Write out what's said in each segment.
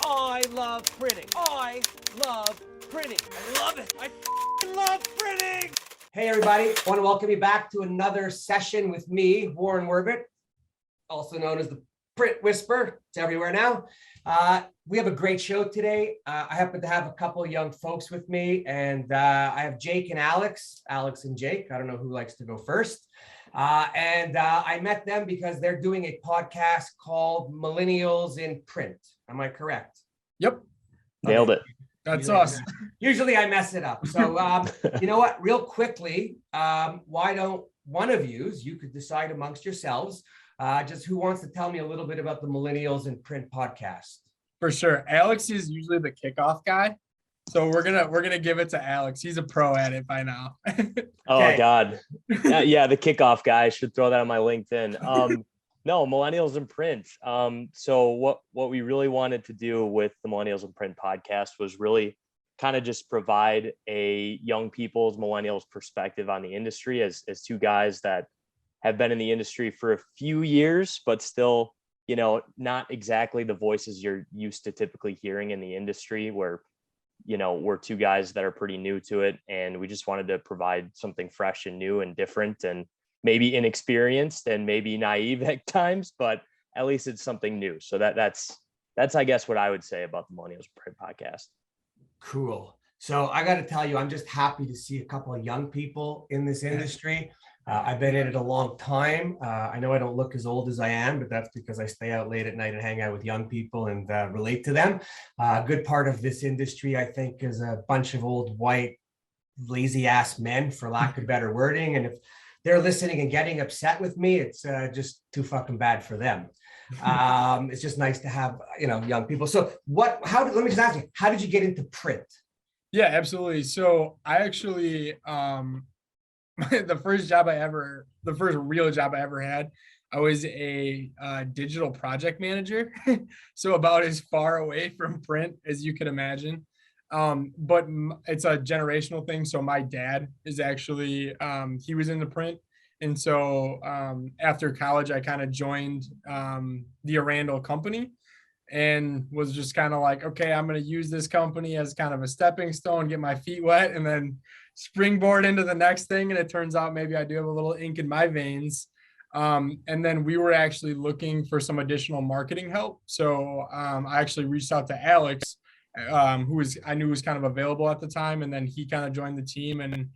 I love printing. I love printing. I love it. I love printing. Hey, everybody. I want to welcome you back to another session with me, Warren Werbitt, also known as the Print Whisperer. It's everywhere now. We have a great show today. I happen to have a couple of young folks with me, and I have Jake and Alex and Jake. I don't know who likes to go first. I met them because they're doing a podcast called Millennials in Print. Am I correct? Yep. Nailed it. That's us. Usually I mess it up. So, you know what, real quickly, why don't one of you could decide amongst yourselves, just who wants to tell me a little bit about the Millennials in Print podcast? For sure. Alex is usually the kickoff guy. So we're gonna give it to Alex. He's a pro at it by now. Oh God. Yeah, the kickoff guy. I should throw that on my LinkedIn. No, Millennials in Print. So what we really wanted to do with the Millennials in Print podcast was really kind of just provide a young people's millennials perspective on the industry as two guys that have been in the industry for a few years, but still, you know, not exactly the voices you're used to typically hearing in the industry, where, you know, we're two guys that are pretty new to it. And we just wanted to provide something fresh and new and different and maybe inexperienced and maybe naive at times, but at least it's something new. So that's I guess what I would say about the Millennials Print podcast. Cool. So I got to tell you, I'm just happy to see a couple of young people in this industry. I've been in it a long time. I know I don't look as old as I am, but that's because I stay out late at night and hang out with young people and relate to them. A good part of this industry, I think, is a bunch of old white lazy ass men, for lack of better wording. And if they're listening and getting upset with me, it's just too fucking bad for them. It's just nice to have, you know, young people. So let me just ask you, how did you get into print? Yeah, absolutely. So I actually, the first real job I ever had, I was a digital project manager. So about as far away from print as you could imagine. But it's a generational thing. So my dad is actually, he was into print. And so after college, I kind of joined the Arandell company and was just kind of like, okay, I'm going to use this company as kind of a stepping stone, get my feet wet, and then springboard into the next thing. And it turns out maybe I do have a little ink in my veins. And then we were actually looking for some additional marketing help. So I actually reached out to Alex, I knew was kind of available at the time. And then he kind of joined the team, and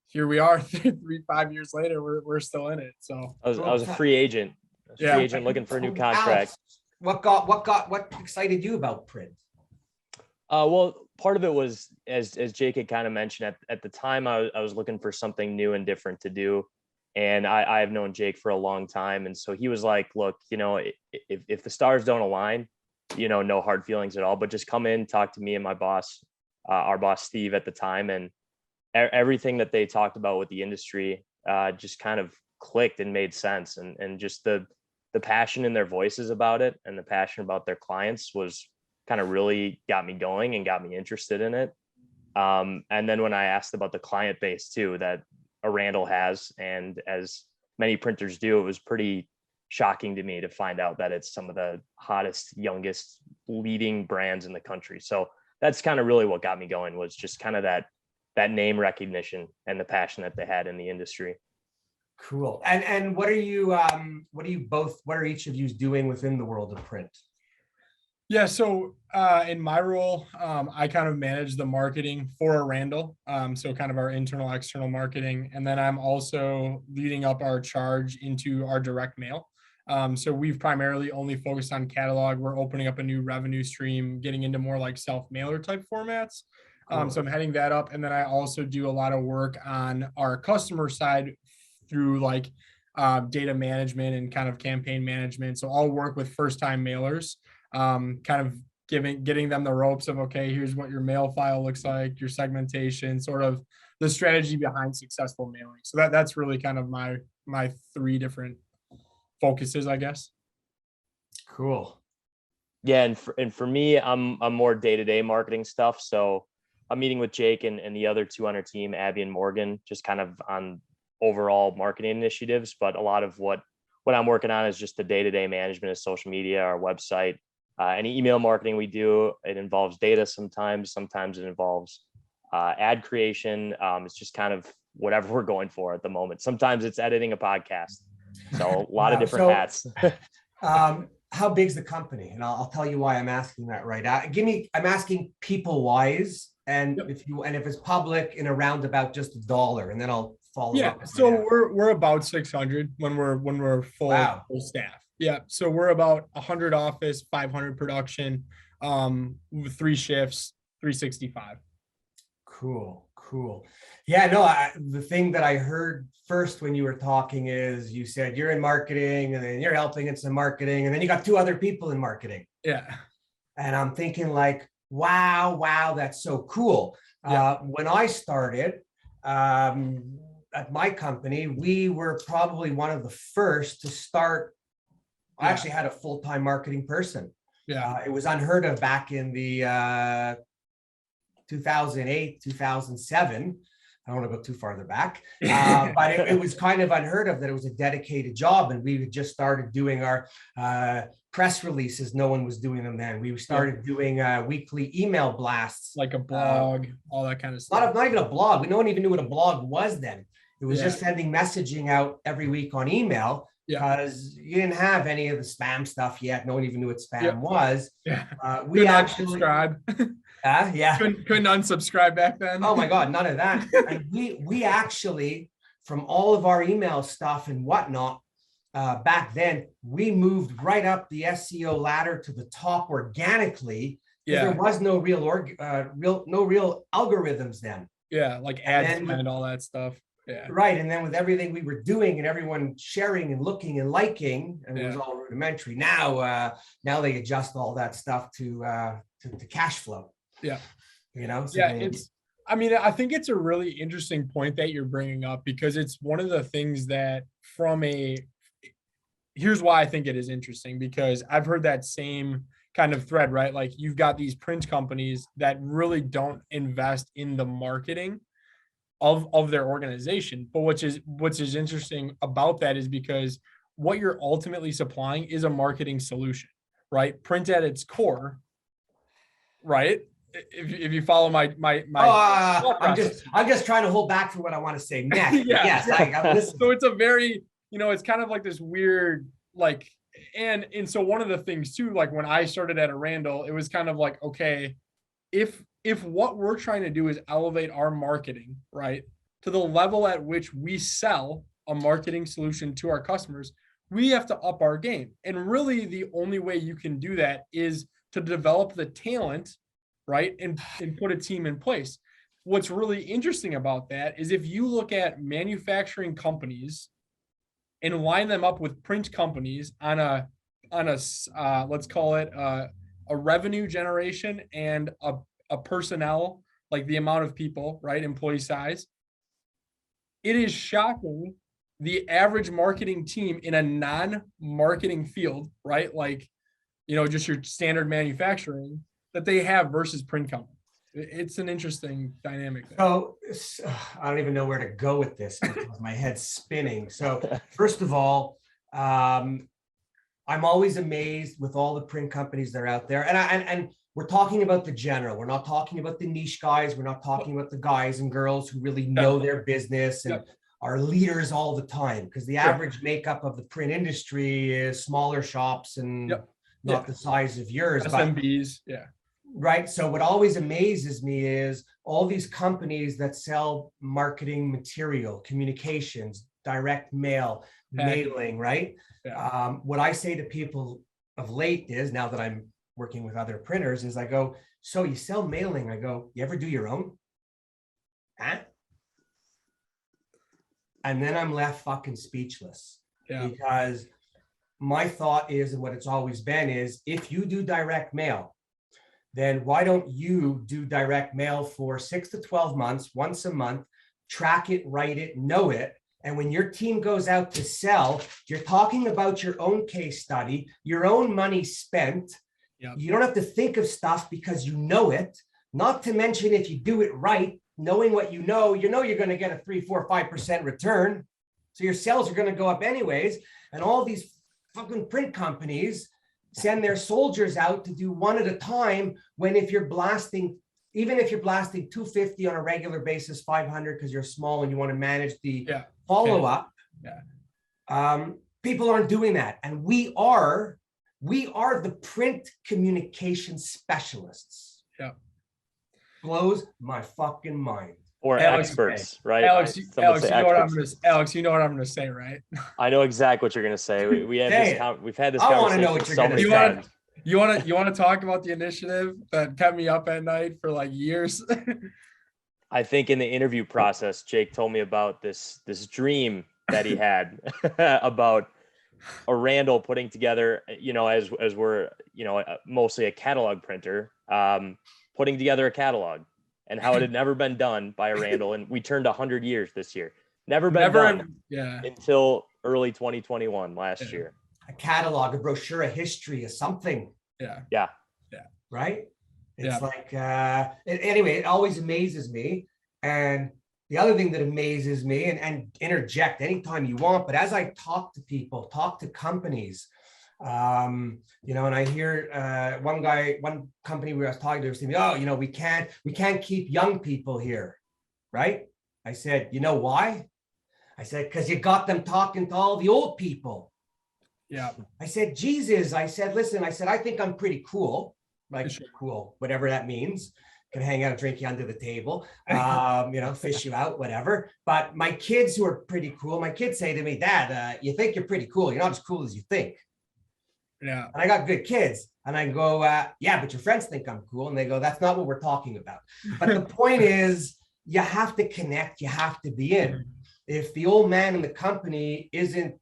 here we are 5 years later, we're still in it. So I was a free agent. Looking for a new contract. Alex, what excited you about print? Well, part of it was, as Jake had kind of mentioned, at the time, I was looking for something new and different to do. And I have known Jake for a long time. And so he was like, look, you know, if the stars don't align, you know, no hard feelings at all, but just come in, talk to me and my boss, our boss, Steve, at the time. And everything that they talked about with the industry just kind of clicked and made sense. And just the passion in their voices about it and the passion about their clients was kind of really got me going and got me interested in it. And then when I asked about the client base too, that Arandell has, and as many printers do, it was pretty shocking to me to find out that it's some of the hottest, youngest, leading brands in the country. So that's kind of really what got me going, was just kind of that name recognition and the passion that they had in the industry. Cool. And what are each of you doing within the world of print? Yeah, so in my role, I kind of manage the marketing for Arandell, so kind of our internal, external marketing. And then I'm also leading up our charge into our direct mail. So we've primarily only focused on catalog. We're opening up a new revenue stream, getting into more like self-mailer type formats. Cool. So I'm heading that up. And then I also do a lot of work on our customer side through like data management and kind of campaign management. So I'll work with first-time mailers, kind of getting them the ropes of, okay, here's what your mail file looks like, your segmentation, sort of the strategy behind successful mailing. So that's really kind of my three different focuses, I guess. Cool. Yeah, and for me, I'm more day-to-day marketing stuff. So I'm meeting with Jake and the other two on our team, Abby and Morgan, just kind of on overall marketing initiatives. But a lot of what I'm working on is just the day-to-day management of social media, our website, Any email marketing we do, it involves data sometimes it involves ad creation. It's just kind of whatever we're going for at the moment. Sometimes it's editing a podcast. So a lot of different hats. How big's the company? And I'll tell you why I'm asking that right. I'm asking people wise, and if it's public, in a roundabout just $1, and then I'll follow up. So we're about 600 when we're full staff. Yeah. So we're about 100 office, 500 production, with 3 shifts, 365. Cool. Yeah, no, the thing that I heard first when you were talking is you said you're in marketing and then you're helping in some marketing and then you got 2 other people in marketing. Yeah. And I'm thinking like, wow, that's so cool. When I started at my company, we were probably one of the first to start. I actually had a full-time marketing person. It was unheard of back in the 2008, 2007. I don't want to go too farther back, but it was kind of unheard of that it was a dedicated job. And we had just started doing our press releases. No one was doing them then. We started doing weekly email blasts. Like a blog, all that kind of stuff. Not even a blog. No one even knew what a blog was then. It was just sending messaging out every week on email because you didn't have any of the spam stuff yet. No one even knew what spam was. We actually subscribe. Couldn't unsubscribe back then. Oh my God, none of that. And we actually, from all of our email stuff and whatnot, back then, we moved right up the SEO ladder to the top organically. There was no real algorithms then. Like ads and all that stuff. Right. And then with everything we were doing and everyone sharing and looking and liking, and it was all rudimentary. Now they adjust all that stuff to cash flow. So I think it's a really interesting point that you're bringing up, because it's one of the things that here's why I think it is interesting, because I've heard that same kind of thread, right? Like you've got these print companies that really don't invest in the marketing of their organization. But what's interesting about that is because what you're ultimately supplying is a marketing solution, right? Print at its core, right? If you follow my I'm just trying to hold back for what I want to say next. So it's a very, it's kind of like this weird, like, and so one of the things too, like when I started at Arandell, it was kind of like, okay, if what we're trying to do is elevate our marketing, right, to the level at which we sell a marketing solution to our customers, we have to up our game. And really the only way you can do that is to develop the talent, right, and put a team in place. What's really interesting about that is if you look at manufacturing companies and line them up with print companies on a let's call it a revenue generation and a personnel, like the amount of people, right, employee size, it is shocking the average marketing team in a non-marketing field, right, like, just your standard manufacturing, that they have versus print companies. It's an interesting dynamic there. So I don't even know where to go with this because my head's spinning. So first of all, I'm always amazed with all the print companies that are out there. And we're talking about the general. We're not talking about the niche guys. We're not talking about the guys and girls who really know their business and are leaders all the time, because the average makeup of the print industry is smaller shops and not the size of yours. SMBs, Right. So what always amazes me is all these companies that sell marketing material, communications, direct mail, mailing, right? What I say to people of late is, now that I'm working with other printers, is I go, so you sell mailing? I go, you ever do your own? Huh? And then I'm left fucking speechless, because my thought is, and what it's always been is, if you do direct mail, then why don't you do direct mail for 6 to 12 months, once a month, track it, write it, know it. And when your team goes out to sell, you're talking about your own case study, your own money spent. You don't have to think of stuff because you know it. Not to mention, if you do it right, knowing what you know you're going to get a 3, 4, 5% return. So your sales are going to go up anyways. And all these fucking print companies, send their soldiers out to do one at a time, when if you're blasting, even if you're blasting 250 on a regular basis, 500 because you're small and you want to manage the follow-up, people aren't doing that. And we are the print communication specialists. Yeah. Blows my fucking mind. Or Alex, experts, right? Alex, Some would Alex, say you know what I'm experts. gonna, Alex, you know what I'm gonna say, right? I know exactly what you're gonna say. We had Say this. it. We've had this I wanna know conversation what you're so gonna many say. times. You want to talk about the initiative that kept me up at night for like years? I think in the interview process, Jake told me about this dream that he had about Arandell putting together, as we're, mostly a catalog printer, putting together a catalog, and how it had never been done by Arandell. And we turned 100 years this year. Never been done until early 2021 last year. A catalog, a brochure, a history, a something. Yeah. Right? It's like, anyway, it always amazes me. And the other thing that amazes me, and interject anytime you want, but as I talk to people, talk to companies, and I hear one company where I was talking to was saying, oh, we can't keep young people here, right? I said, you know why? I said, because you got them talking to all the old people. Yeah. I said, Jesus, I said, listen, I said, I think I'm pretty cool, like cool, whatever that means. Can hang out, drink you under the table, fish you out, whatever. But my kids who are pretty cool, my kids say to me, Dad, you think you're pretty cool. You're not as cool as you think. Yeah. And I got good kids. And I go, yeah, but your friends think I'm cool. And they go, that's not what we're talking about. But the point is, you have to connect. You have to be in. If the old man in the company isn't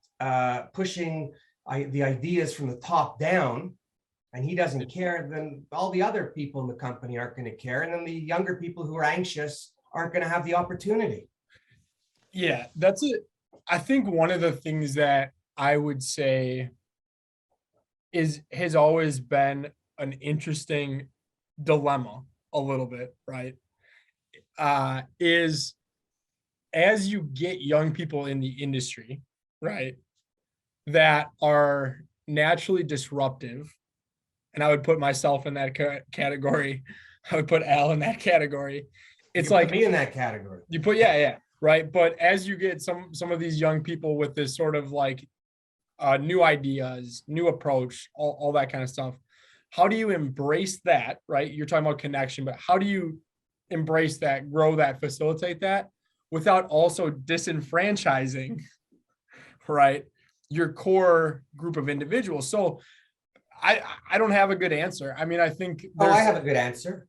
pushing the ideas from the top down, and he doesn't care, then all the other people in the company aren't going to care. And then the younger people who are anxious aren't going to have the opportunity. Yeah, that's it. I think one of the things that I would say has always been an interesting dilemma a little bit, right? Is as you get young people in the industry, right, that are naturally disruptive, and I would put myself in that category. I would put Al in that category. It's like me in that category. You put, right. But as you get some of these young people with this sort of like new ideas, new approach, all that kind of stuff, how do you embrace that, right? You're talking about connection, but how do you embrace that, grow that, facilitate that without also disenfranchising, right, your core group of individuals? So I don't have a good answer. I mean, I think I have a good answer.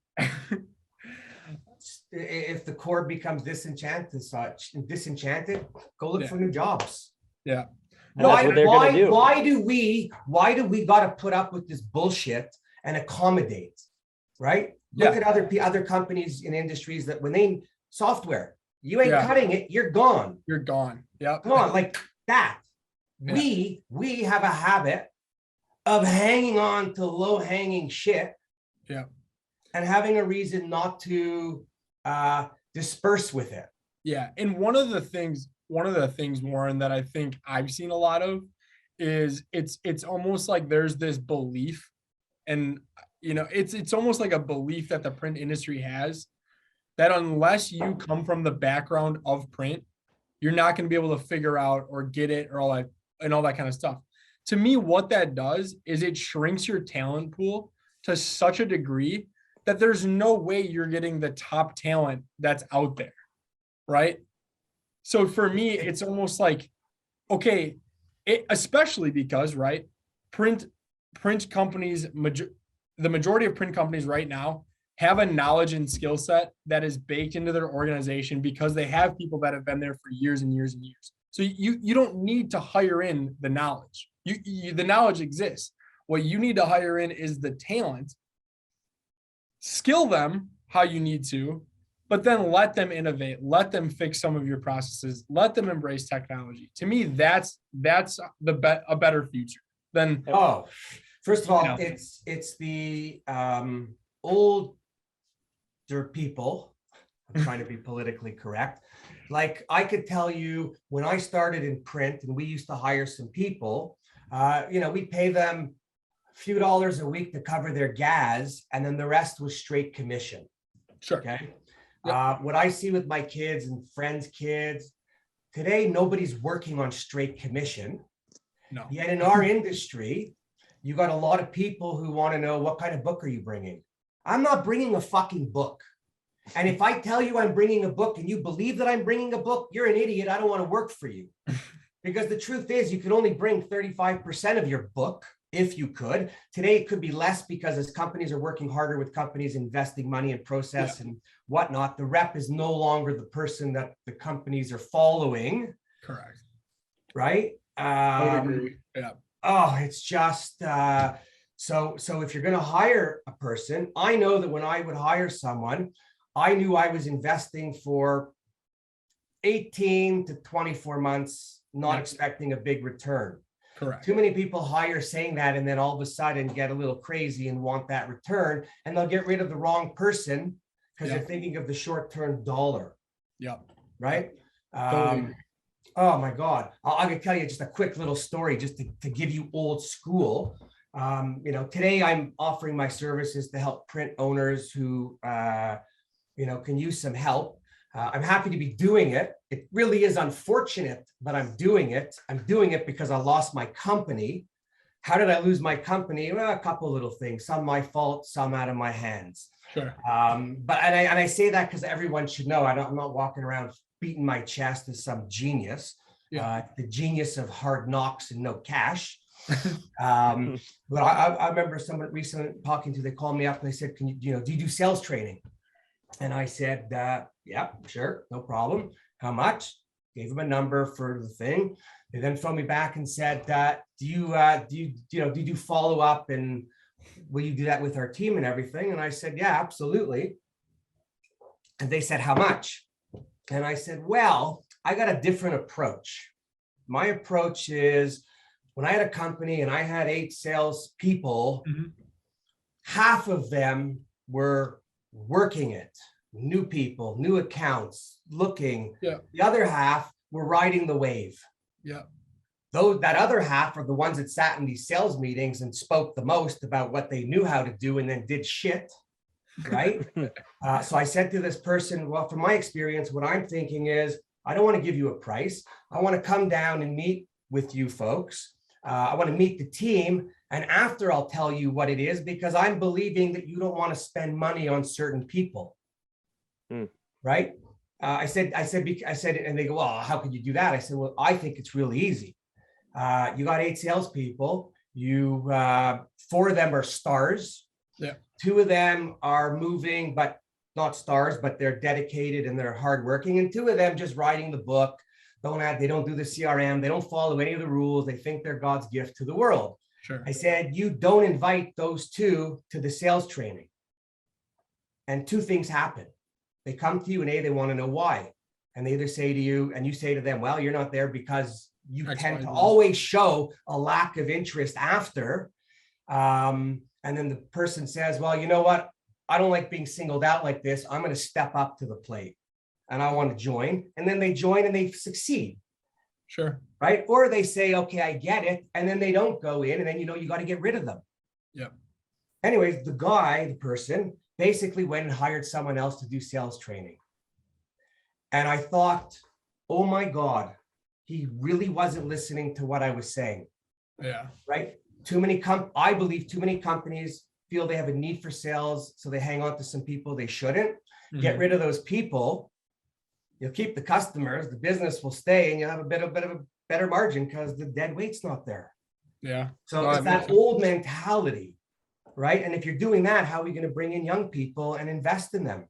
If the core becomes disenchanted, go look for new jobs. Yeah. Why do we got to put up with this bullshit and accommodate, right? Look at other companies in industries that when they software, you ain't cutting it, you're gone. You're gone. Yeah. Come on, like that. Yeah. We have a habit of hanging on to low-hanging shit. Yeah. And having a reason not to disperse with it. Yeah. And one of the things, Warren, that I think I've seen a lot of is it's almost like there's this belief, and it's almost like a belief that the print industry has, that unless you come from the background of print, you're not going to be able to figure out or get it or all that kind of stuff. To me, what that does is it shrinks your talent pool to such a degree that there's no way you're getting the top talent that's out there, right? So for me, it's almost like, okay, especially because, right, print companies, the majority of print companies right now have a knowledge and skill set that is baked into their organization because they have people that have been there for years and years and years. So you don't need to hire in the knowledge. The knowledge exists. What you need to hire in is the talent, skill them how you need to, but then let them innovate, let them fix some of your processes, let them embrace technology. To me, that's a better future than. First of all, it's the older people. I'm trying to be politically correct. Like I could tell you when I started in print and we used to hire some people, we pay them few dollars a week to cover their gas, and then the rest was straight commission. Sure. Okay. Yep. What I see with my kids and friends' kids today, nobody's working on straight commission. No. Yet in our industry, you got a lot of people who want to know, what kind of book are you bringing? I'm not bringing a fucking book. And if I tell you I'm bringing a book and you believe that I'm bringing a book, you're an idiot. I don't want to work for you. Because the truth is, you can only bring 35% of your book if you could. Today, it could be less because as companies are working harder with companies investing money in process and whatnot, the rep is no longer the person that the companies are following. Correct. Right? I would agree. Yeah. Oh, it's just so if you're going to hire a person, I know that when I would hire someone, I knew I was investing for 18 to 24 months, not expecting a big return. Correct. Too many people hire saying that and then all of a sudden get a little crazy and want that return, and they'll get rid of the wrong person because they're thinking of the short-term dollar. Yep. Right? Totally agree. Oh my God. I'm going to tell you just a quick little story just to give you old school. Today I'm offering my services to help print owners who, can use some help. I'm happy to be doing it. It really is unfortunate, but I'm doing it. I'm doing it because I lost my company. How did I lose my company? Well, a couple of little things, some my fault, some out of my hands. Sure. But I say that because everyone should know I'm not walking around beating my chest as some genius. The genius of hard knocks and no cash. But I remember someone recently talking to, they called me up and they said, do you do sales training? And I said, yeah, sure, no problem. How much? Gave them a number for the thing. They then phoned me back and said, do you do follow up, and will you do that with our team and everything? And I said, yeah, absolutely. And they said, how much? And I said, well, I got a different approach. My approach is, when I had a company and I had 8 sales people, half of them were working it, new people, new accounts, looking. The other half were riding the wave. That other half are the ones that sat in these sales meetings and spoke the most about what they knew how to do and then did shit. Right? So I said to this person, well, from my experience, what I'm thinking is, I don't want to give you a price. I want to come down and meet with you folks. I want to meet the team. And after, I'll tell you what it is, because I'm believing that you don't want to spend money on certain people. Right? I said, and they go, well, how could you do that? I said, well, I think it's really easy. You got 8 salespeople. 4 of them are stars. 2 of them are moving, but not stars, but they're dedicated and they're hardworking. And 2 of them just writing the book. They don't do the CRM. They don't follow any of the rules. They think they're God's gift to the world. Sure. I said, you don't invite those 2 to the sales training. And 2 things happen. They come to you and they want to know why. And they either say to you, and you say to them, well, you're not there because you tend to always show a lack of interest after. And then the person says, well, you know what? I don't like being singled out like this. I'm going to step up to the plate and I want to join. And then they join and they succeed. Sure. Right. Or they say, okay, I get it. And then they don't go in, and then, you got to get rid of them. Anyways, the person basically went and hired someone else to do sales training. And I thought, oh my God, he really wasn't listening to what I was saying. Right. I believe too many companies feel they have a need for sales, so they hang on to some people they shouldn't. Get rid of those people. You'll keep the customers, the business will stay, and you'll have a bit of a better margin because the dead weight's not there. So it's that old mentality, right? And if you're doing that, how are we going to bring in young people and invest in them?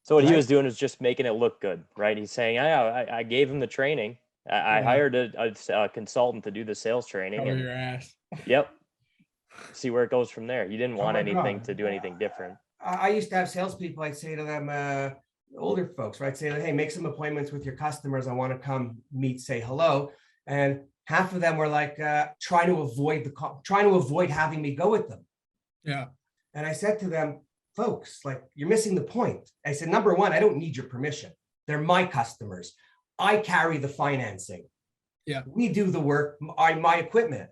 So what he was doing is just making it look good, right? He's saying, I gave him the training. I hired a consultant to do the sales training. Cover your ass. See where it goes from there. You didn't want anything to do anything different. I used to have salespeople. I'd say to them, older folks, right? Say, hey, make some appointments with your customers. I want to come meet, say hello. And half of them were like trying to avoid having me go with them. And I said to them, folks, like, you're missing the point. I said, number one, I don't need your permission. They're my customers. I carry the financing. We do the work, my equipment.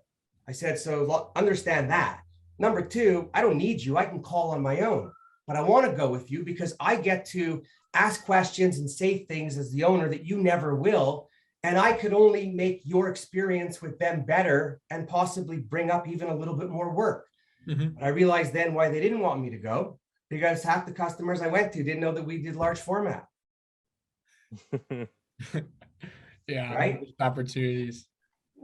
I said, so understand that. Number two, I don't need you. I can call on my own, but I want to go with you because I get to ask questions and say things as the owner that you never will. And I could only make your experience with them better and possibly bring up even a little bit more work. But I realized then why they didn't want me to go, because half the customers I went to didn't know that we did large format. Yeah, right. Opportunities.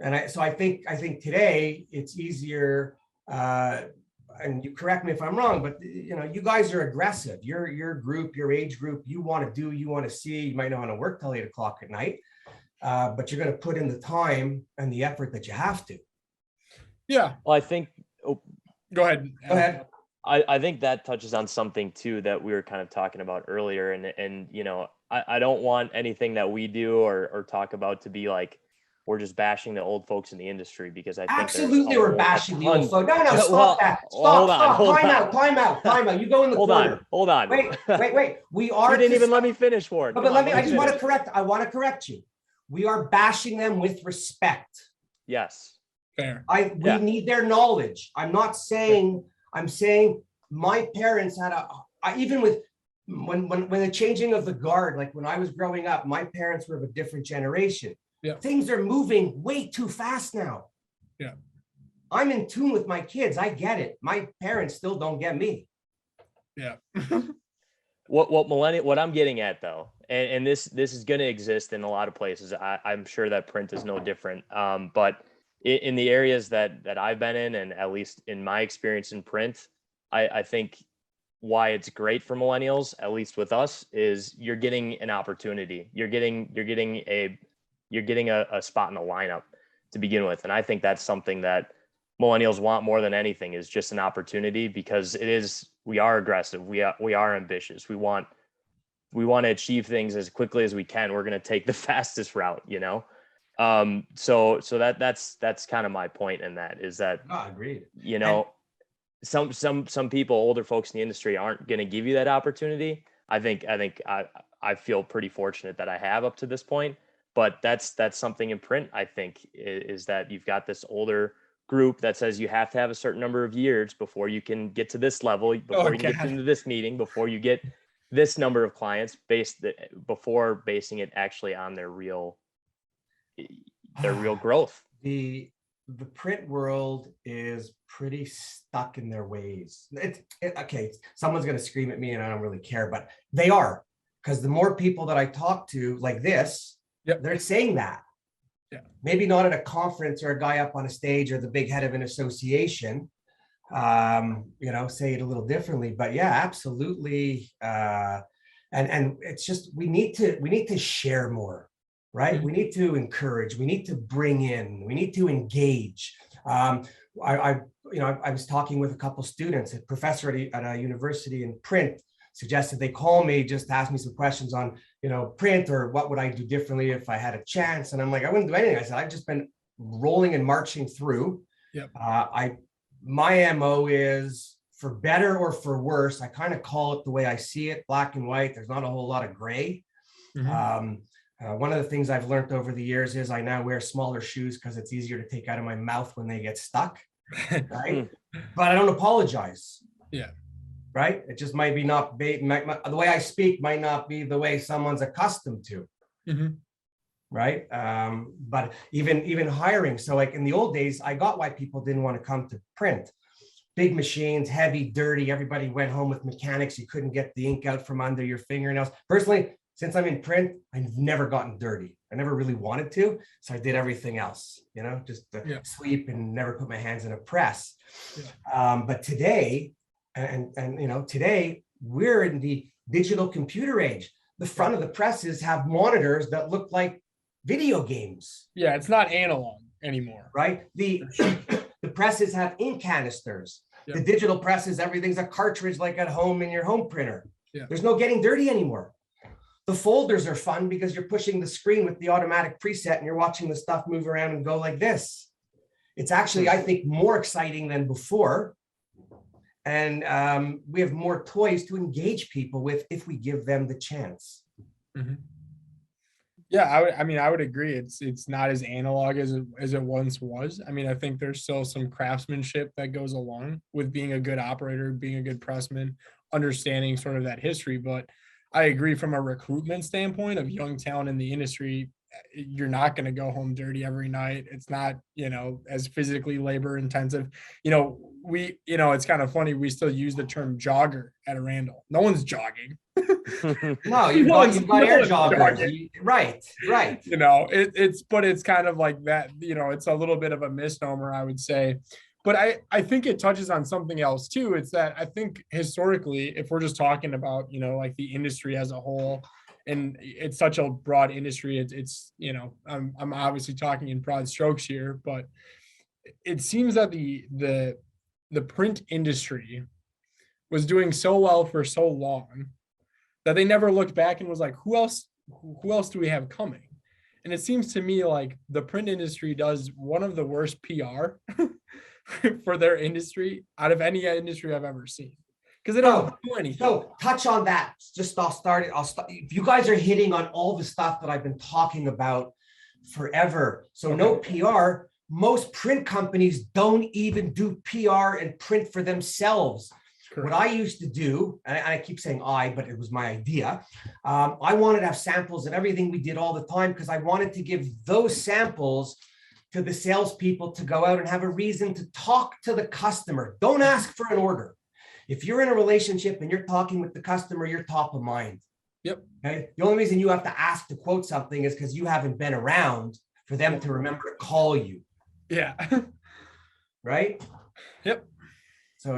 And so I think today it's easier. And you correct me if I'm wrong, but you guys are aggressive. Your group, your age group, you want to see. You might not want to work till 8 o'clock at night, but you're going to put in the time and the effort that you have to. Yeah. Well, I think. Oh, go ahead. Go ahead. I think that touches on something too that we were kind of talking about earlier, and I don't want anything that we do or talk about to be like we're just bashing the old folks in the industry, because I think absolutely we're bashing the old folks. No, well, stop that. Stop. Time out. You go in the corner. Hold on. Wait. We are. You didn't even let me finish, Ward. But I just want to correct. I want to correct you. We are bashing them with respect. Yes. Fair. We need their knowledge. I'm saying my parents had even with when the changing of the guard, like when I was growing up, my parents were of a different generation. Yeah. Things are moving way too fast now. Yeah. I'm in tune with my kids. I get it. My parents still don't get me. Yeah. What I'm getting at though, and this is going to exist in a lot of places. I'm sure that print is no different. But in the areas that I've been in, and at least in my experience in print, I think why it's great for millennials, at least with us, is you're getting an opportunity. You're getting a spot in the lineup to begin with. And I think that's something that millennials want more than anything, is just an opportunity, because we are aggressive. We are ambitious. We want to achieve things as quickly as we can. We're going to take the fastest route, So that's kind of my point in that, is that, agreed. Some people, older folks in the industry, aren't going to give you that opportunity. I think I feel pretty fortunate that I have up to this point, but that's something in print. I think is that you've got this older group that says you have to have a certain number of years before you can get to this level, before you can get into this meeting, before you get this number of clients, before basing it actually on their real growth. The print world is pretty stuck in their ways. Okay, someone's going to scream at me and I don't really care, but they are, because the more people that I talk to like this, they're saying that. Yeah. Maybe not at a conference or a guy up on a stage or the big head of an association, say it a little differently, but yeah, absolutely. And it's just, we need to share more. Right? We need to encourage, we need to bring in, we need to engage. I was talking with a couple students. A professor at a university in print suggested they call me, just ask me some questions on, print, or what would I do differently if I had a chance. And I'm like, I wouldn't do anything. I said, I've just been rolling and marching through. Yep. My MO is, for better or for worse, I kind of call it the way I see it, black and white. There's not a whole lot of gray. One of the things I've learned over the years is I now wear smaller shoes because it's easier to take out of my mouth when they get stuck, right? But I don't apologize. Yeah. Right? It just might be not the way I speak might not be the way someone's accustomed to. Right? But even hiring. So like in the old days, I got why people didn't want to come to print. Big machines, heavy, dirty. Everybody went home with mechanics. You couldn't get the ink out from under your fingernails. Personally, since I'm in print, I've never gotten dirty. I never really wanted to. So I did everything else, just sweep and never put my hands in a press. Yeah. But today, today we're in the digital computer age. The front of the presses have monitors that look like video games. Yeah, it's not analog anymore. Right? The presses have ink canisters. The digital presses, everything's a cartridge like at home in your home printer. There's no getting dirty anymore. The folders are fun because you're pushing the screen with the automatic preset and you're watching the stuff move around and go like this. It's actually, I think, more exciting than before. And we have more toys to engage people with if we give them the chance. Yeah, I would agree. It's not as analog as it once was. I mean, I think there's still some craftsmanship that goes along with being a good operator, being a good pressman, understanding sort of that history. But I agree from a recruitment standpoint of young talent in the industry, you're not going to go home dirty every night. It's not, as physically labor intensive. It's kind of funny. We still use the term jogger at Arandell. No one's jogging. No, you've got air joggers. Right. But it's kind of like that, it's a little bit of a misnomer, I would say. But I think it touches on something else too. It's that I think historically, if we're just talking about, like the industry as a whole, and it's such a broad industry, I'm obviously talking in broad strokes here, but it seems that the print industry was doing so well for so long that they never looked back and was like, who else do we have coming? And it seems to me like the print industry does one of the worst PR for their industry out of any industry I've ever seen. Because they don't do anything. So touch on that. I'll start. If you guys are hitting on all the stuff that I've been talking about forever. So okay. No PR. Most print companies don't even do PR and print for themselves. Correct. What I used to do, and I keep saying but it was my idea. I wanted to have samples of everything we did all the time because I wanted to give those samples to the salespeople to go out and have a reason to talk to the customer. Don't ask for an order. If you're in a relationship and you're talking with the customer, you're top of mind. Yep. Okay. The only reason you have to ask to quote something is because you haven't been around for them to remember to call you. Yeah. Right. Yep. So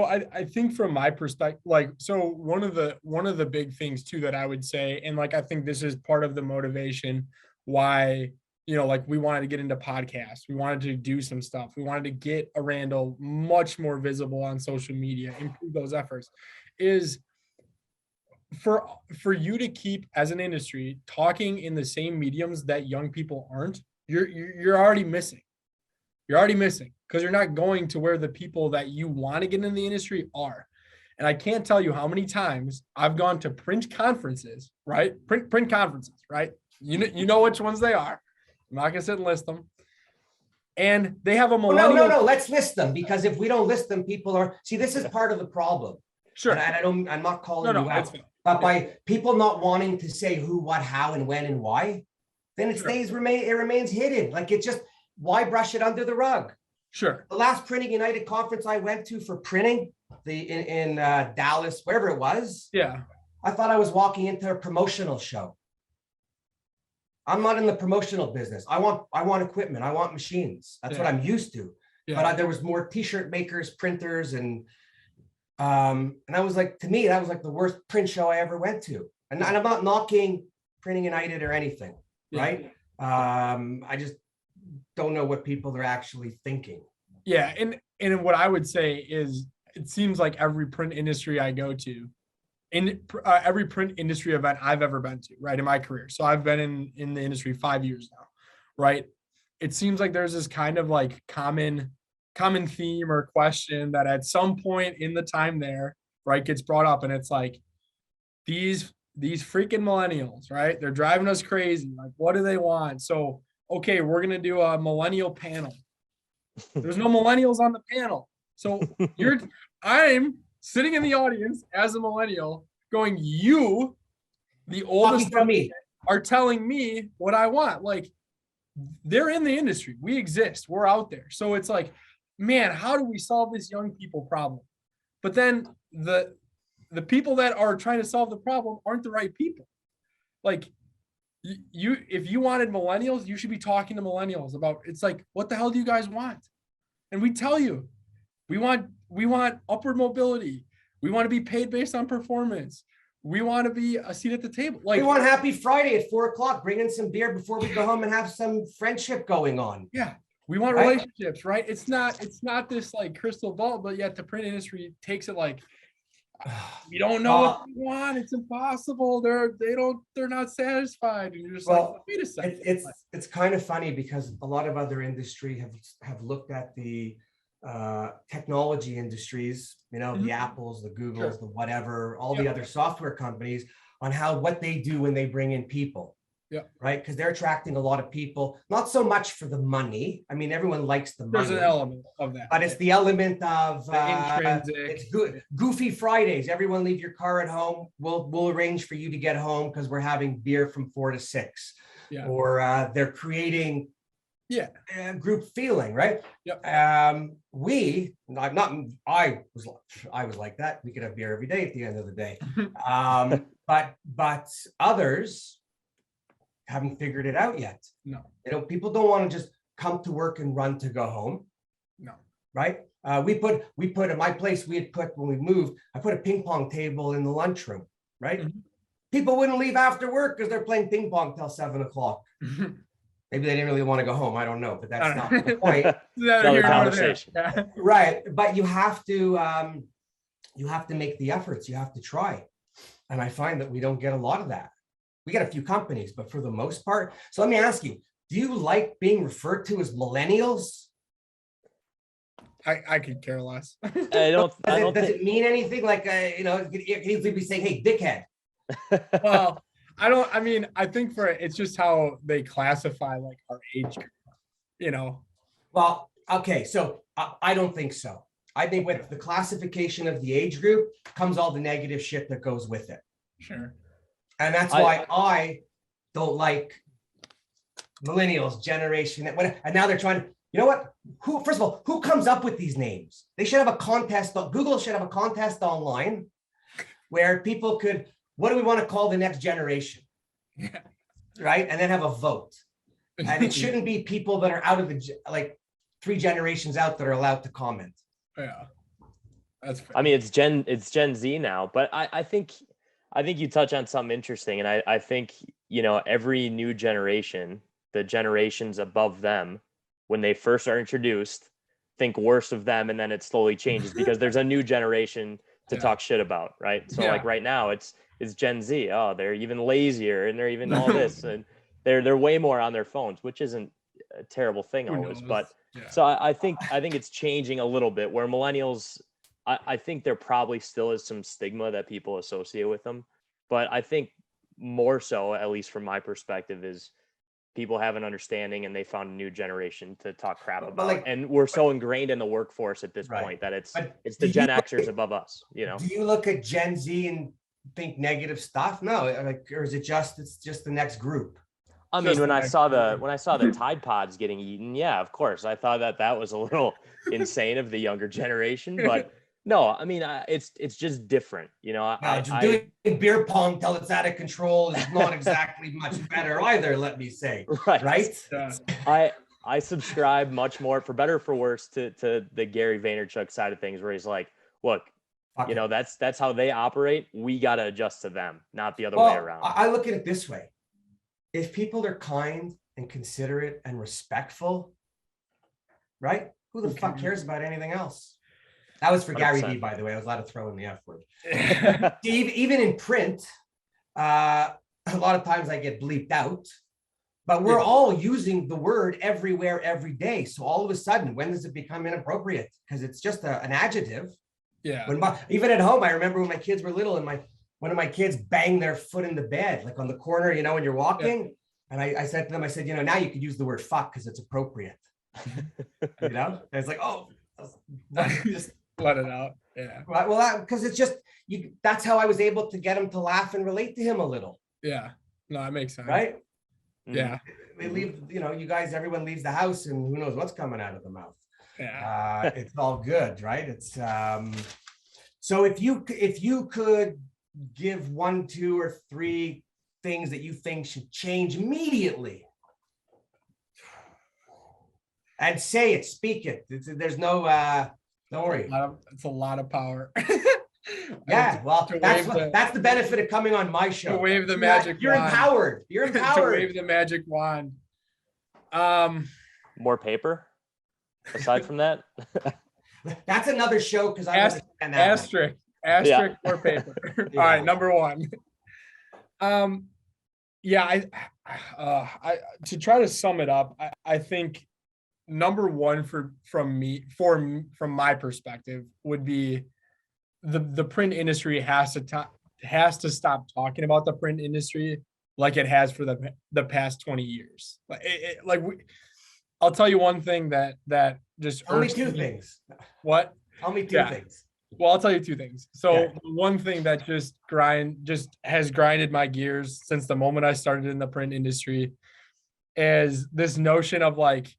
I think from my perspective, one of the big things too that I would say, and I think this is part of the motivation why, we wanted to get into podcasts, we wanted to do some stuff, we wanted to get Arandell much more visible on social media, improve those efforts, is for you to keep as an industry talking in the same mediums that young people aren't, you're already missing. You're already missing because you're not going to where the people that you want to get in the industry are. And I can't tell you how many times I've gone to print conferences, right? Print conferences, right? You know which ones they are. I'm not going to sit and list them. And they have a millennial. No. Let's list them because if we don't list them, people are, see, this is part of the problem. Sure. And I'm not calling you out, but by people not wanting to say who, what, how, and when, and why, then it remains hidden. Why brush it under the rug? Sure. The last Printing United conference I went to for printing, in Dallas, wherever it was. Yeah. I thought I was walking into a promotional show. I'm not in the promotional business. I want equipment. I want machines. That's what I'm used to. Yeah. But there was more T-shirt makers, printers, and I was like, to me, that was like the worst print show I ever went to. And I'm not knocking Printing United or anything, right? I just don't know what people are actually thinking. Yeah, and what I would say is, it seems like every print industry I go to, in every print industry event I've ever been to, right, in my career. So I've been in the industry 5 years now, right? It seems like there's this kind of common theme or question that at some point in the time there, right, gets brought up, and it's like these freaking millennials, right? They're driving us crazy. Like, what do they want? So, okay, we're gonna do a millennial panel. There's no millennials on the panel. So I'm sitting in the audience as a millennial going, you, the oldest from me, are telling me what I want. Like, they're in the industry. We exist. We're out there. So it's like, man, how do we solve this young people problem? But then the people that are trying to solve the problem aren't the right people. Like, if you wanted millennials, you should be talking to millennials about, it's like, what the hell do you guys want? And we tell you, we want upward mobility. We want to be paid based on performance. We want to be a seat at the table. Like, we want Happy Friday at 4:00. Bring in some beer before we go home and have some friendship going on. Yeah. We want relationships, right? It's not this crystal ball, but yet the print industry takes it like, we don't know what they want. It's impossible. They're not satisfied. And you're just wait a second. It's kind of funny because a lot of other industry have looked at the technology industries, you know, the Apples, the Googles, the whatever, all the other software companies on what they do when they bring in people. Yeah. Right. Because they're attracting a lot of people, not so much for the money. I mean, everyone likes the money. There's an element of that. But it's the element of intrinsic. it's goofy Fridays. Everyone leave your car at home. We'll arrange for you to get home because we're having beer from 4 to 6. Yeah. Or they're creating group feeling, right? Yep. I was like that. We could have beer every day at the end of the day. But others haven't figured it out yet. No. You know, people don't want to just come to work and run to go home. No. Right? We put at my place, we had put, when we moved, I put a ping pong table in the lunchroom, right? Mm-hmm. People wouldn't leave after work because they're playing ping pong till 7 o'clock. Maybe they didn't really want to go home. I don't know, but that's not the point. Another conversation. Right. But you have to make the efforts. You have to try. And I find that we don't get a lot of that. We get a few companies, but for the most part. So let me ask you, do you like being referred to as millennials? I could care less. Does it mean anything? Like, you know, you can easily be saying, hey, dickhead. Well, I think it's just how they classify like our age group, you know. Well, okay, so I don't think so. I think with the classification of the age group comes all the negative shit that goes with it. Sure. And that's why I don't like millennials, generation. And now they're trying, you know what? First of all, who comes up with these names? They should have a contest. Google should have a contest online where people could, what do we want to call the next generation? Yeah. Right? And then have a vote. And it shouldn't be people that are out of like 3 generations out that are allowed to comment. Yeah. That's fair. I mean, it's Gen Z now, but I think you touch on something interesting. And I think, you know, every new generation, the generations above them, when they first are introduced, think worse of them. And then it slowly changes because there's a new generation to talk shit about. Right. So like right now it's Gen Z. Oh, they're even lazier and they're even all this. And they're way more on their phones, which isn't a terrible thing always. But so I think it's changing a little bit where millennials, I think there probably still is some stigma that people associate with them. But I think more so, at least from my perspective, is people have an understanding and they found a new generation to talk crap about. And we're so ingrained in the workforce at this point that it's the Gen Xers above us, you know? Do you look at Gen Z and think negative stuff? No, or is it's just the next group? I mean, when I saw the Tide Pods getting eaten, yeah, of course, I thought that was a little insane of the younger generation, but no, I mean, it's just different, you know. Doing beer pong till it's out of control is not exactly much better either. Let me say, right? I subscribe much more, for better or for worse, to the Gary Vaynerchuk side of things, where he's like, look, you know, that's how they operate. We got to adjust to them, not the other way around. I look at it this way. If people are kind and considerate and respectful, right? Who the fuck cares about anything else? That was for 100%. Gary Vee, by the way. I was allowed to throw in the F word. Even in print, a lot of times I get bleeped out, but we're all using the word everywhere, every day. So all of a sudden, when does it become inappropriate? Because it's just an adjective. Yeah. Even at home, I remember when my kids were little and one of my kids banged their foot in the bed, like on the corner, you know, when you're walking. And I said to them, I said, you know, now you could use the word fuck because it's appropriate. You know, and it's like, oh, just let it out. Yeah. Right. Well, because it's just that's how I was able to get him to laugh and relate to him a little. Yeah. No, that makes sense. Right. Yeah. We leave, you know, everyone leaves the house and who knows what's coming out of the mouth. Yeah. It's all good, right? It's so if you could give 1, 2, or 3 things that you think should change immediately, and say it, speak it. There's no don't worry. It's a lot of power. Yeah, well, that's the benefit of coming on my show. To wave the magic You're wand. empowered. You're empowered. To wave the magic wand. More paper. Aside from that, that's another show because I asterisk more paper. All right, number 1. I to try to sum it up, I think number one from my perspective would be the print industry has to stop talking about the print industry like it has for the past 20 years. I'll tell you one thing that just Tell me irks two me. things. What? Tell me two Yeah. things. Well, I'll tell you two things. So Okay. one thing that just has grinded my gears since the moment I started in the print industry is this notion of like,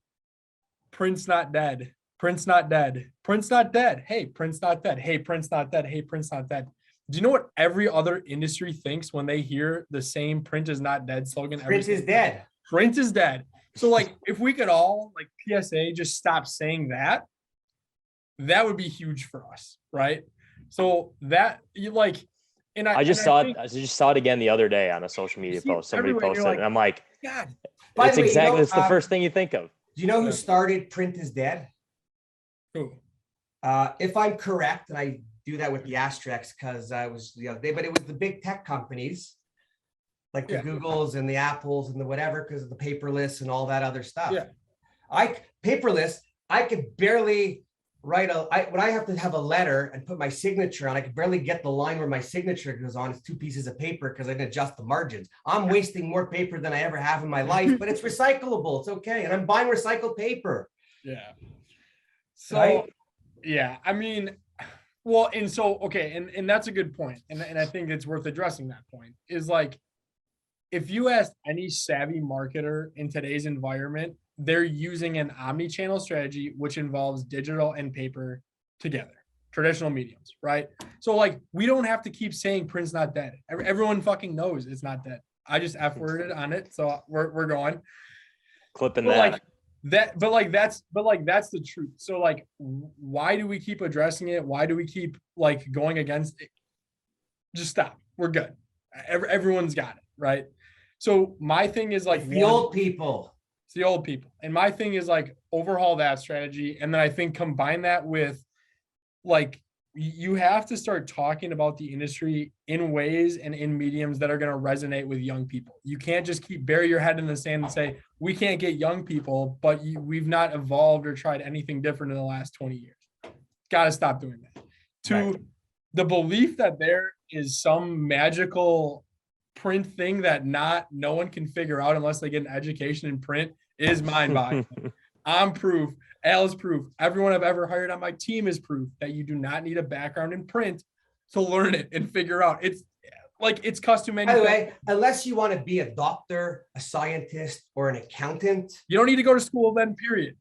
print's not dead. Print's not dead. Print's not dead. Hey, print's not dead. Hey, print's not dead. Hey, print's not dead. Do you know what every other industry thinks when they hear the same "print is not dead" slogan? Print is dead. Print is dead. So like, if we could all like PSA just stop saying that, that would be huge for us, right? So that you like, and I just saw it again the other day on a social media post. Somebody posted it, and I'm like, God. By it's the way, exactly, it's the first thing you think of. Do you know who started Print is Dead? Who? If I'm correct, and I do that with the asterisks because I was the other day, but it was the big tech companies like the Googles and the Apples and the whatever, because of the paperless and all that other stuff. Yeah. Paperless, I could barely write when I have to have a letter and put my signature on, I could barely get the line where my signature goes on. It's 2 pieces of paper because I can adjust the margins. I'm wasting more paper than I ever have in my life, but it's recyclable. It's okay. And I'm buying recycled paper. Yeah. So, right? Yeah, I mean, well, and so, okay. And that's a good point. And I think it's worth addressing that point is like, if you ask any savvy marketer in today's environment, they're using an omni-channel strategy, which involves digital and paper together, traditional mediums, right? So like, we don't have to keep saying print's not dead. Everyone fucking knows it's not dead. I just F-worded on it. So we're going. Clipping but that. That's the truth. So like, why do we keep addressing it? Why do we keep like going against it? Just stop. We're good. Everyone's got it, right? So my thing is like, it's the old people. It's the old people. And my thing is like, overhaul that strategy. And then I think combine that with like, you have to start talking about the industry in ways and in mediums that are going to resonate with young people. You can't just bury your head in the sand and say, we can't get young people, but we've not evolved or tried anything different in the last 20 years. Got to stop doing that. Right. The belief that there is some magical print thing that no one can figure out unless they get an education in print is mind-boggling. I'm proof. Al is proof. Everyone I've ever hired on my team is proof that you do not need a background in print to learn it and figure out. It's like, it's custom manufacturing. By the way, unless you want to be a doctor, a scientist, or an accountant, you don't need to go to school then, period.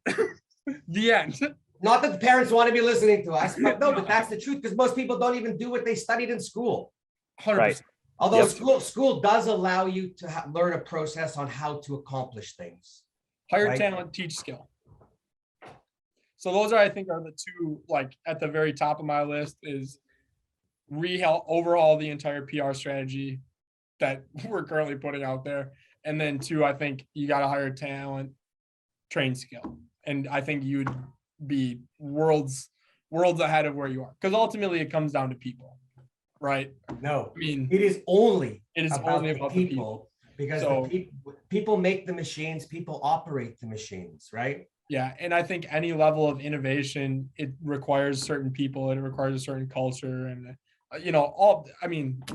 The end. Not that the parents want to be listening to us, but no, but that's the truth, because most people don't even do what they studied in school. 100%. Right. Although school does allow you to learn a process on how to accomplish things. Hire talent, teach skill. So those I think are the two, like at the very top of my list is overhaul the entire PR strategy that we're currently putting out there. And then 2, I think you got to hire talent, train skill. And I think you'd be worlds ahead of where you are. Because ultimately it comes down to people, right? No, I mean, it is only about the people. Because people make the machines, people operate the machines, right? Yeah. And I think any level of innovation, it requires certain people, it requires a certain culture. And,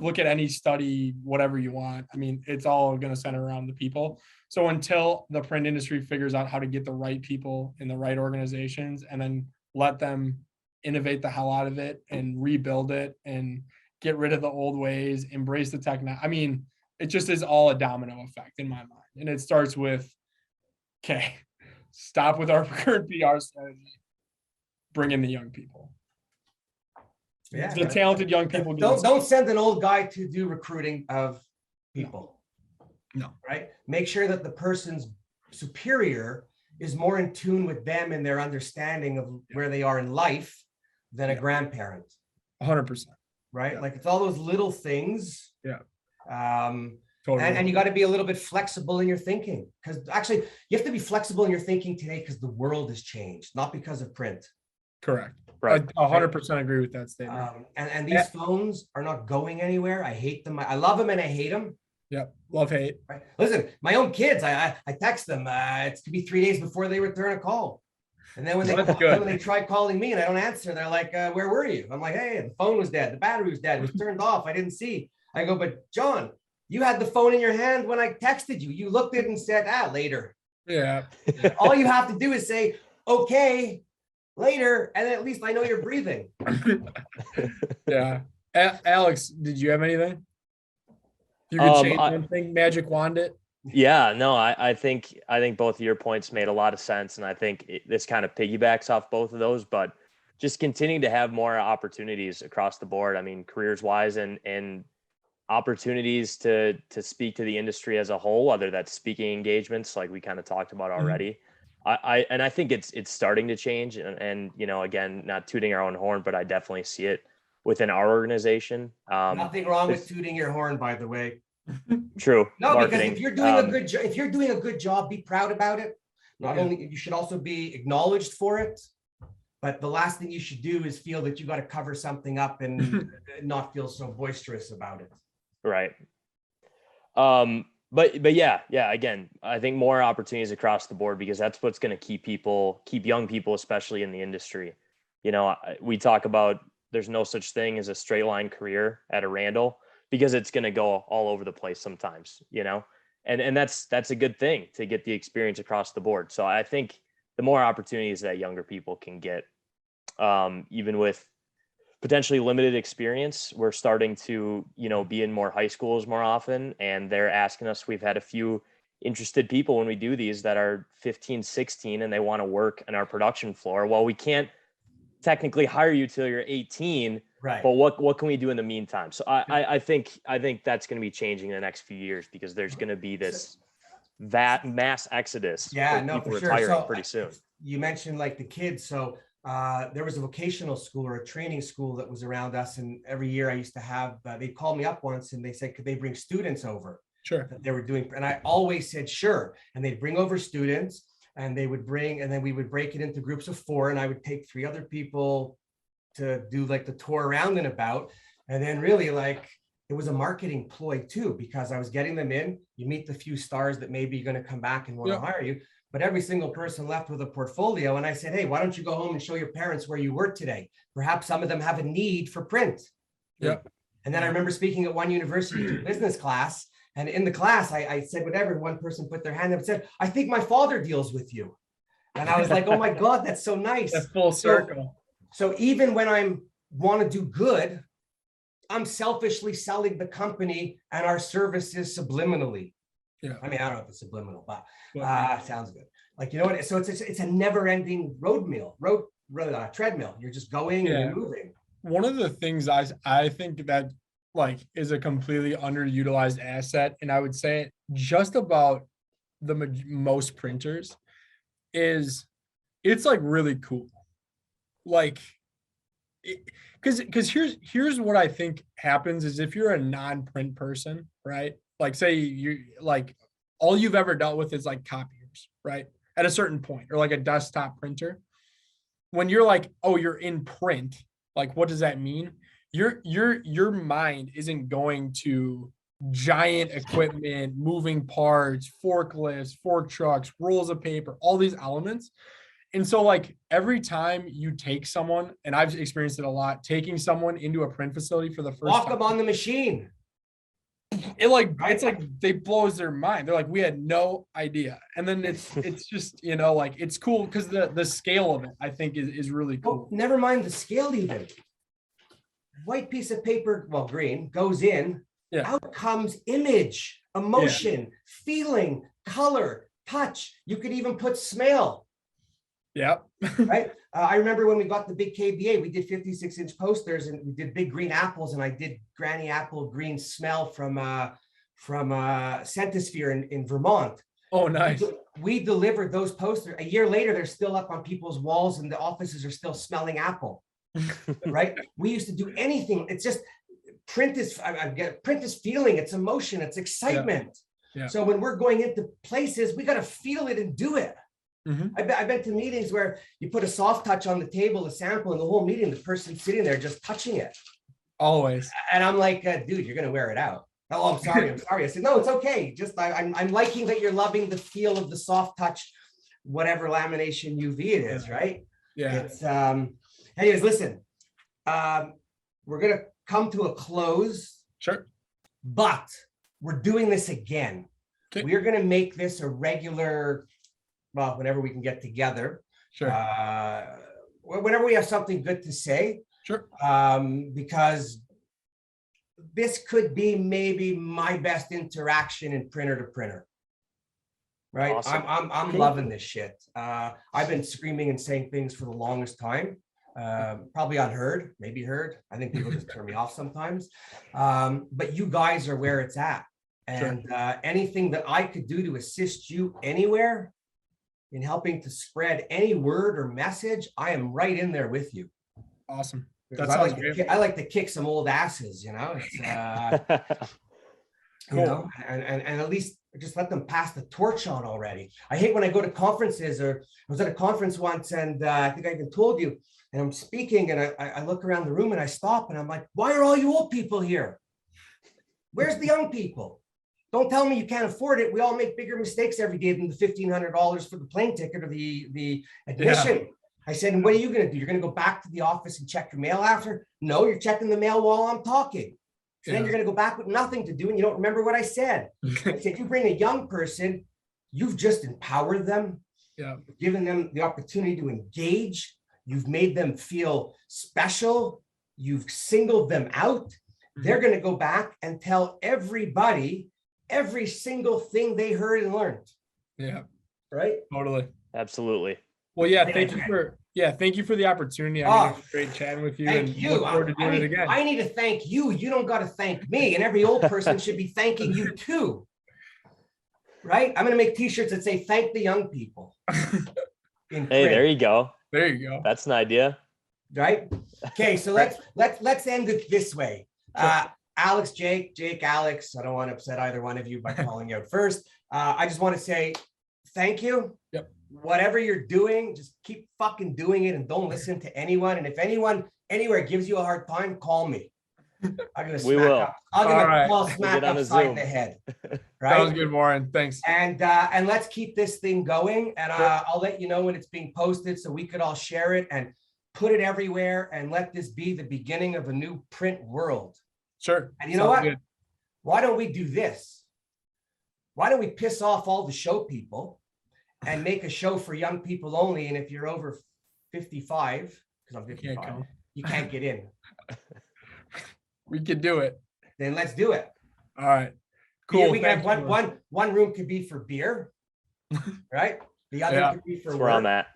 look at any study, whatever you want. I mean, it's all going to center around the people. So until the print industry figures out how to get the right people in the right organizations and then let them innovate the hell out of it and rebuild it and get rid of the old ways, embrace the technology. I mean, it just is all a domino effect in my mind. And it starts with, okay, stop with our current PR strategy, bring in the young people. Yeah, the talented young people. Don't send an old guy to do recruiting of people. No. Right? Make sure that the person's superior is more in tune with them and their understanding of where they are in life than a grandparent. 100%. Right? Yeah. Like it's all those little things. Yeah. Totally. And you got to be a little bit flexible in your thinking, because actually you have to be flexible in your thinking today because the world has changed, not because of print. Correct. Right. I 100% agree with that statement. And these phones are not going anywhere. I hate them. I love them and I hate them. Yep. Love hate. Right? Listen, my own kids, I text them. It's to be 3 days before they return a call. And then when they try calling me and I don't answer, they're like, where were you? I'm like, hey, the phone was dead. The battery was dead. It was turned off. I didn't see. I go, but John, you had the phone in your hand when I texted you. You looked at it and said, later. Yeah. All you have to do is say, okay, later. And then at least I know you're breathing. Yeah. Alex, did you have anything? You could change one thing, magic wand it. Yeah, no, I think both of your points made a lot of sense, and I think this kind of piggybacks off both of those. But just continuing to have more opportunities across the board. I mean, careers wise, and opportunities to speak to the industry as a whole, whether that's speaking engagements like we kind of talked about already. I think it's starting to change, and you know, again, not tooting our own horn, but I definitely see it within our organization. Nothing wrong with tooting your horn, by the way. True. No, marketing. Because if you're doing a good job, if you're doing a good job, be proud about it. Not only, you should also be acknowledged for it. But the last thing you should do is feel that you got to cover something up and not feel so boisterous about it. Right. But yeah. Again, I think more opportunities across the board, because that's what's going to keep young people, especially in the industry. You know, we talk about there's no such thing as a straight line career at Arandell, because it's going to go all over the place sometimes, you know, and that's a good thing to get the experience across the board. So I think the more opportunities that younger people can get, even with potentially limited experience, we're starting to, you know, be in more high schools more often, and they're asking us. We've had a few interested people when we do these that are 15, 16, and they want to work on our production floor. Well, we can't technically hire you till you're 18. Right. But what can we do in the meantime? So I think that's going to be changing in the next few years, because there's going to be this mass exodus. Yeah, no, people for sure. retiring So pretty soon. You mentioned like the kids. So there was a vocational school or a training school that was around us, and every year I used to have. They called me up once and they said, could they bring students over? Sure. That they were doing, and I always said sure. And they'd bring over students, and they would bring, and then we would break it into groups of 4, and I would take 3 other people to do like the tour around and about. And then really, like, it was a marketing ploy too, because I was getting them in. You meet the few stars that maybe you're going to come back and want to hire you, but every single person left with a portfolio. And I said, hey, why don't you go home and show your parents where you were today? Perhaps some of them have a need for print. Yep. And then I remember speaking at one university to business class, and in the class I said whatever, and one person put their hand up and said, I think my father deals with you. And I was like, oh my God, that's so nice. That's full circle. So even when I want to do good, I'm selfishly selling the company and our services subliminally. Yeah. I mean, I don't know if it's subliminal, but sounds good. Like, you know what? So it's a never-ending treadmill. You're just going and you're moving. One of the things I think that like is a completely underutilized asset, and I would say it just about the most printers, is it's like really cool. Like, because here's what I think happens is, if you're a non-print person, right? Like, say you like all you've ever dealt with is like copiers, right? At a certain point, or like a desktop printer. When you're like, oh, you're in print, like, what does that mean? Your mind isn't going to giant equipment, moving parts, forklifts, fork trucks, rolls of paper, all these elements. And so like every time you take someone, and I've experienced it a lot, taking someone into a print facility for the first Walk time, them on the machine. It's like they blows their mind. They're like, we had no idea. And then it's just, you know, like, it's cool because the scale of it, I think, is really cool. Well, never mind the scale even. White piece of paper, well, green, goes in. Yeah. Out comes image, emotion, feeling, color, touch. You could even put smell. Yeah. Right. I remember when we got the big KBA, we did 56-inch posters, and we did big green apples, and I did Granny Apple green smell from Centisphere in Vermont. Oh, nice. We delivered those posters. A year later, they're still up on people's walls, and the offices are still smelling apple. Right. We used to do anything. It's just print is feeling, it's emotion, it's excitement. Yeah. So when we're going into places, we got to feel it and do it. Mm-hmm. I've been to meetings where you put a soft touch on the table, a sample, and the whole meeting, the person sitting there just touching it. Always. And I'm like, dude, you're going to wear it out. Oh, I'm sorry. I said, no, it's okay. Just I'm liking that you're loving the feel of the soft touch, whatever lamination UV it is, right? Yeah. It's anyways, listen, we're gonna come to a close, Sure. but we're doing this again. Okay. We're gonna make this a regular, well, whenever we can get together. Sure. Whenever we have something good to say. Sure. Because this could be maybe my best interaction in printer to printer. Right. Awesome. I'm Cool. loving this shit. I've been screaming and saying things for the longest time. Probably unheard, maybe heard. I think people just turn me off sometimes. But you guys are where it's at. And anything that I could do to assist you anywhere in helping to spread any word or message, I am right in there with you. Awesome. Because That sounds great. I like to kick some old asses, you know. It's, you know, and at least just let them pass the torch on already. I hate when I go to conferences, or I was at a conference once, and I think I even told you, and I'm speaking, and I look around the room and I stop and I'm like, why are all you old people here? Where's the young people? Don't tell me you can't afford it. We all make bigger mistakes every day than the $1,500 for the plane ticket or the admission. Yeah. I said, and what are you going to do? You're going to go back to the office and check your mail after? No, you're checking the mail while I'm talking. So then you're going to go back with nothing to do, and you don't remember what I said. I said, you bring a young person, you've just empowered them, given them the opportunity to engage. You've made them feel special. You've singled them out. They're going to go back and tell everybody every single thing they heard and learned. Yeah. Right? Totally. Absolutely. Well, yeah, thank you for the opportunity. I mean, it was great chatting with you. Thank you. Look forward to doing it again. I need to thank you. You don't got to thank me. And every old person should be thanking you too. Right? I'm going to make t-shirts that say thank the young people. Hey, there you go. There you go. That's an idea. Right? Okay, so let's end it this way. Alex, Jake, Alex, I don't want to upset either one of you by calling you out first. I just want to say thank you. Yep. Whatever you're doing, just keep fucking doing it and don't listen to anyone. And if anyone anywhere gives you a hard time, call me. I'm gonna smack upside the head. Right? Sounds good, Warren. Thanks. And let's keep this thing going. And I'll let you know when it's being posted so we could all share it and put it everywhere and let this be the beginning of a new print world. Sure. And you know what? Good. Why don't we do this? Why don't we piss off all the show people and make a show for young people only? And if you're over 55, because I'm 55, you can't get in. We could do it. Then let's do it. All right. Cool. Yeah, we can have one room could be for beer, right? The other could be for work. Where I'm at.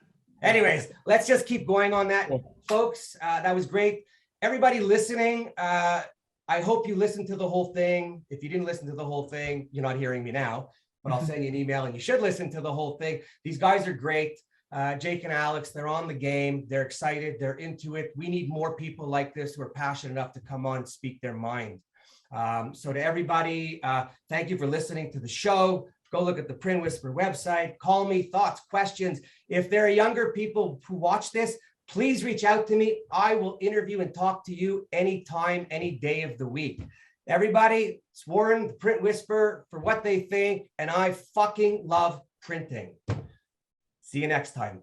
Anyways, let's just keep going on that, folks. That was great. Everybody listening, I hope you listened to the whole thing. If you didn't listen to the whole thing, you're not hearing me now, but I'll send you an email and you should listen to the whole thing. These guys are great. Jake and Alex, they're on the game. They're excited. They're into it. We need more people like this who are passionate enough to come on and speak their mind. So to everybody, thank you for listening to the show. Go look at the Print Whisper website. Call me, thoughts, questions. If there are younger people who watch this, please reach out to me. I will interview and talk to you anytime, any day of the week. Everybody, it's Warren, the Print Whisper, for what they think, and I fucking love printing. See you next time.